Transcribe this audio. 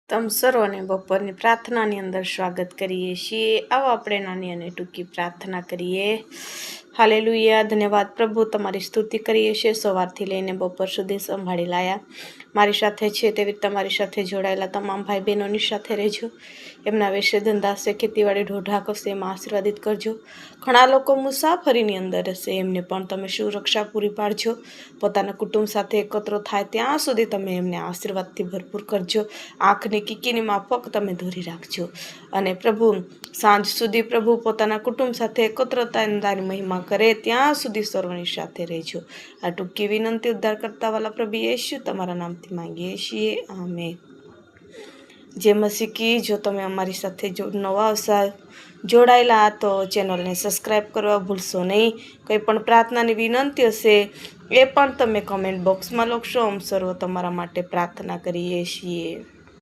તમ સર્વને બપોરની પ્રાર્થનાની અંદર સ્વાગત કરીએ છીએ। આવો આપણે નાની અને ટૂંકી પ્રાર્થના કરીએ। હાલેલુયા, ધન્યવાદ પ્રભુ, તમારી સ્તુતિ કરીએ છીએ। સવારથી લઈને બપોર સુધી સંભાળી લાયા। મારી સાથે છે તેવી તમારી સાથે જોડાયેલા તમામ ભાઈ બહેનોની સાથે રહેજો। એમના વિશે ધંધા છે, ખેતીવાડી, ઢોઢા કશે એમાં આશીર્વાદિત કરજો। ઘણા લોકો મુસાફરીની અંદર હશે, એમને પણ તમે સુરક્ષા પૂરી પાડજો। પોતાના કુટુંબ સાથે એકત્ર થાય ત્યાં સુધી તમે એમને આશીર્વાદથી ભરપૂર કરજો। આંખની કીકીની માફક તમે દોરી રાખજો અને પ્રભુ સાંજ સુધી પ્રભુ પોતાના કુટુંબ સાથે એકત્ર તારી મહિમા કરે ત્યાં સુધી સર્વની સાથે રહેજો। આ ટૂંકી વિનંતી ઉદ્ધાર કરતા વાલા પ્રભુ યેશુ તમારા નામથી માંગીએ છીએ, આમેન। જે મસીકી, જો તમે અમારી સાથે નવા જોડાયેલા તો ચેનલને સબસ્ક્રાઈબ કરવા ભૂલશો નહીં। કંઈ પણ પ્રાર્થનાની વિનંતી હશે એ પણ તમે કમેન્ટ બોક્સમાં લખશો। અમે સર્વ તમારા માટે પ્રાર્થના કરીએ છીએ।